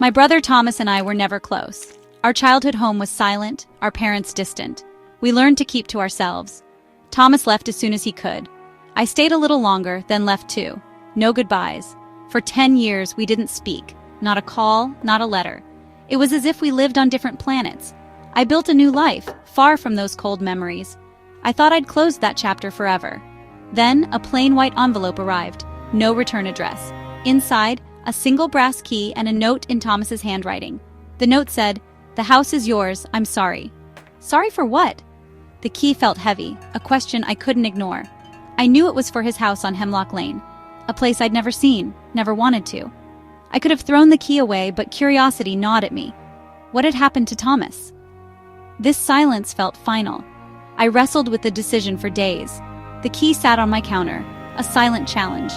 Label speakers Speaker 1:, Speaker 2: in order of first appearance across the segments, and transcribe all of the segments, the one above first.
Speaker 1: My brother Thomas and I were never close. Our childhood home was silent, our parents distant. We learned to keep to ourselves. Thomas left as soon as he could. I stayed a little longer, then left too. No goodbyes. For 10 years, we didn't speak. Not a call, not a letter. It was as if we lived on different planets. I built a new life, far from those cold memories. I thought I'd closed that chapter forever. Then, a plain white envelope arrived. No return address. Inside, a single brass key and a note in Thomas's handwriting. The note said, "The house is yours, I'm sorry." Sorry for what? The key felt heavy, a question I couldn't ignore. I knew it was for his house on Hemlock Lane, a place I'd never seen, never wanted to. I could have thrown the key away, but curiosity gnawed at me. What had happened to Thomas? This silence felt final. I wrestled with the decision for days. The key sat on my counter, a silent challenge.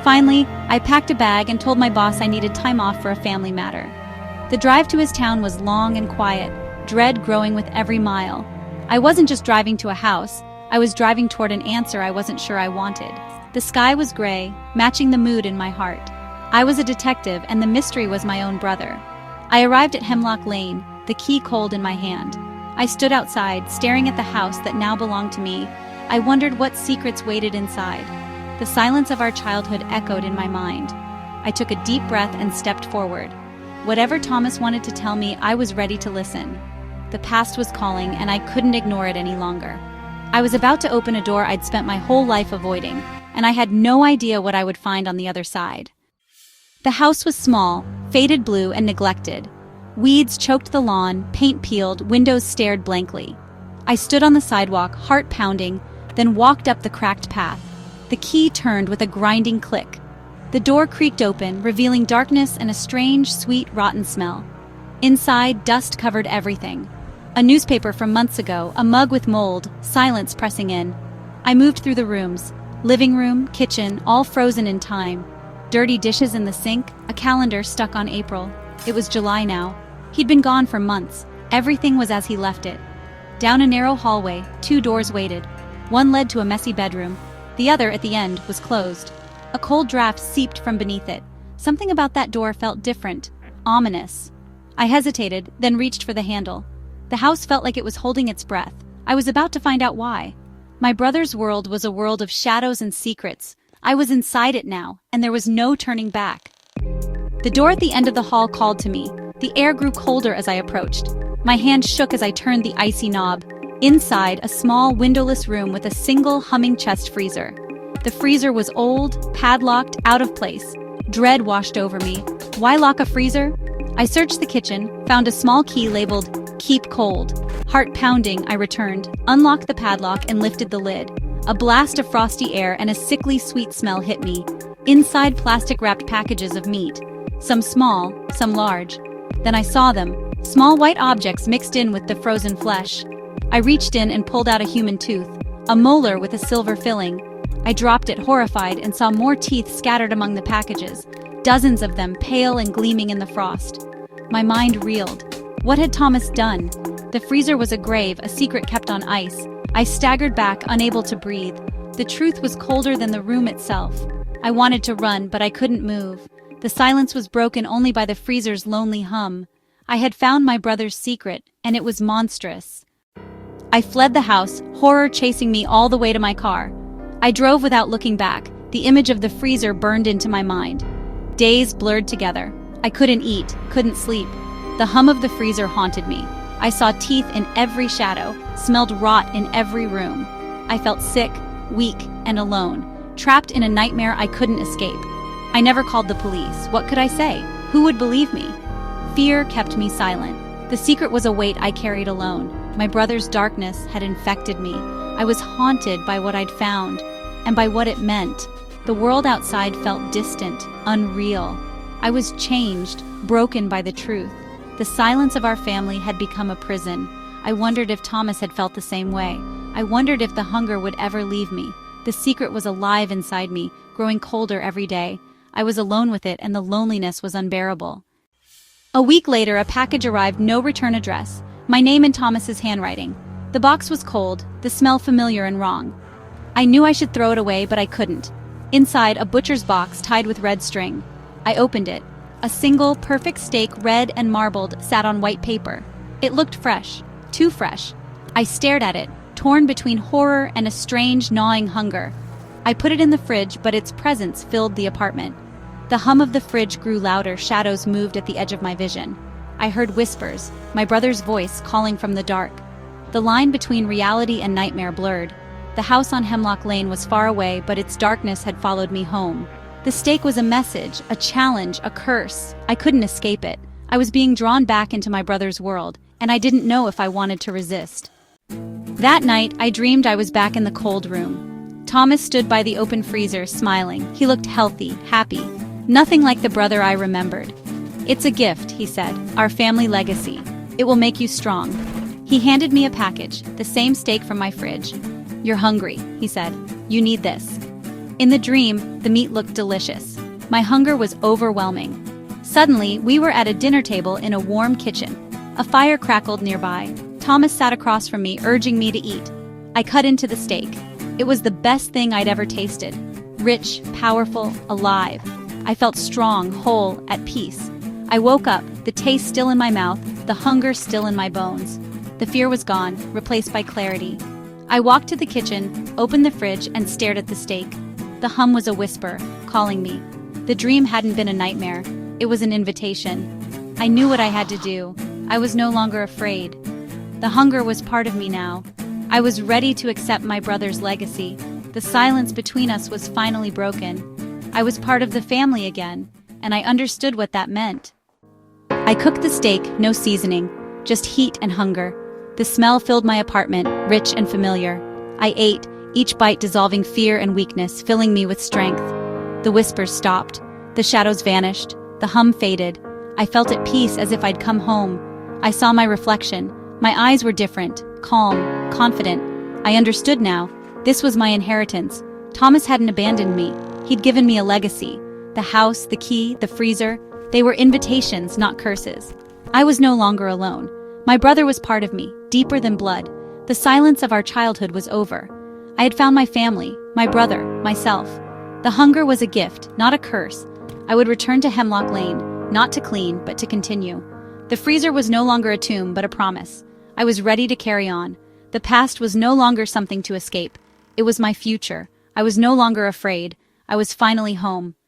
Speaker 1: Finally, I packed a bag and told my boss I needed time off for a family matter. The drive to his town was long and quiet, dread growing with every mile. I wasn't just driving to a house, I was driving toward an answer I wasn't sure I wanted. The sky was gray, matching the mood in my heart. I was a detective, and the mystery was my own brother. I arrived at Hemlock Lane, the key cold in my hand. I stood outside, staring at the house that now belonged to me. I wondered what secrets waited inside. The silence of our childhood echoed in my mind. I took a deep breath and stepped forward. Whatever Thomas wanted to tell me, I was ready to listen. The past was calling, and I couldn't ignore it any longer. I was about to open a door I'd spent my whole life avoiding, and I had no idea what I would find on the other side. The house was small, faded blue, and neglected. Weeds choked the lawn, paint peeled, windows stared blankly. I stood on the sidewalk, heart pounding, then walked up the cracked path. The key turned with a grinding click. The door creaked open, revealing darkness and a strange, sweet, rotten smell. Inside, dust covered everything. A newspaper from months ago, a mug with mold, silence pressing in. I moved through the rooms. Living room, kitchen, all frozen in time. Dirty dishes in the sink, a calendar stuck on April. It was July now. He'd been gone for months. Everything was as he left it. Down a narrow hallway, 2 doors waited. One led to a messy bedroom. The other, at the end, was closed. A cold draft seeped from beneath it. Something about that door felt different, ominous. I hesitated, then reached for the handle. The house felt like it was holding its breath. I was about to find out why. My brother's world was a world of shadows and secrets. I was inside it now, and there was no turning back. The door at the end of the hall called to me. The air grew colder as I approached. My hand shook as I turned the icy knob. Inside, a small, windowless room with a single humming chest freezer. The freezer was old, padlocked, out of place. Dread washed over me. Why lock a freezer? I searched the kitchen, found a small key labeled "Keep Cold." Heart pounding, I returned, unlocked the padlock, and lifted the lid. A blast of frosty air and a sickly sweet smell hit me. Inside, plastic-wrapped packages of meat. Some small, some large. Then I saw them, small white objects mixed in with the frozen flesh. I reached in and pulled out a human tooth, a molar with a silver filling. I dropped it, horrified, and saw more teeth scattered among the packages, dozens of them pale and gleaming in the frost. My mind reeled. What had Thomas done? The freezer was a grave, a secret kept on ice. I staggered back, unable to breathe. The truth was colder than the room itself. I wanted to run, but I couldn't move. The silence was broken only by the freezer's lonely hum. I had found my brother's secret, and it was monstrous. I fled the house, horror chasing me all the way to my car. I drove without looking back. The image of the freezer burned into my mind. Days blurred together. I couldn't eat, couldn't sleep. The hum of the freezer haunted me. I saw teeth in every shadow, smelled rot in every room. I felt sick, weak, and alone, trapped in a nightmare I couldn't escape. I never called the police. What could I say? Who would believe me? Fear kept me silent. The secret was a weight I carried alone. My brother's darkness had infected me. I was haunted by what I'd found, and by what it meant. The world outside felt distant, unreal. I was changed, broken by the truth. The silence of our family had become a prison. I wondered if Thomas had felt the same way. I wondered if the hunger would ever leave me. The secret was alive inside me, growing colder every day. I was alone with it, and the loneliness was unbearable. A week later, a package arrived, no return address. My name in Thomas's handwriting. The box was cold, the smell familiar and wrong. I knew I should throw it away, but I couldn't. Inside, a butcher's box tied with red string. I opened it. A single, perfect steak, red and marbled, sat on white paper. It looked fresh, too fresh. I stared at it, torn between horror and a strange, gnawing hunger. I put it in the fridge, but its presence filled the apartment. The hum of the fridge grew louder, shadows moved at the edge of my vision. I heard whispers, my brother's voice calling from the dark. The line between reality and nightmare blurred. The house on Hemlock Lane was far away, but its darkness had followed me home. The steak was a message, a challenge, a curse. I couldn't escape it. I was being drawn back into my brother's world, and I didn't know if I wanted to resist. That night, I dreamed I was back in the cold room. Thomas stood by the open freezer, smiling. He looked healthy, happy. Nothing like the brother I remembered. "It's a gift," he said, "our family legacy. It will make you strong." He handed me a package, the same steak from my fridge. "You're hungry," he said. "You need this." In the dream, the meat looked delicious. My hunger was overwhelming. Suddenly, we were at a dinner table in a warm kitchen. A fire crackled nearby. Thomas sat across from me, urging me to eat. I cut into the steak. It was the best thing I'd ever tasted. Rich, powerful, alive. I felt strong, whole, at peace. I woke up, the taste still in my mouth, the hunger still in my bones. The fear was gone, replaced by clarity. I walked to the kitchen, opened the fridge, and stared at the steak. The hum was a whisper, calling me. The dream hadn't been a nightmare. It was an invitation. I knew what I had to do. I was no longer afraid. The hunger was part of me now. I was ready to accept my brother's legacy. The silence between us was finally broken. I was part of the family again, and I understood what that meant. I cooked the steak, no seasoning, just heat and hunger. The smell filled my apartment, rich and familiar. I ate, each bite dissolving fear and weakness, filling me with strength. The whispers stopped. The shadows vanished. The hum faded. I felt at peace, as if I'd come home. I saw my reflection. My eyes were different, calm, confident. I understood now. This was my inheritance. Thomas hadn't abandoned me. He'd given me a legacy. The house, the key, the freezer, they were invitations, not curses. I was no longer alone. My brother was part of me, deeper than blood. The silence of our childhood was over. I had found my family, my brother, myself. The hunger was a gift, not a curse. I would return to Hemlock Lane, not to clean, but to continue. The freezer was no longer a tomb, but a promise. I was ready to carry on. The past was no longer something to escape. It was my future. I was no longer afraid. I was finally home.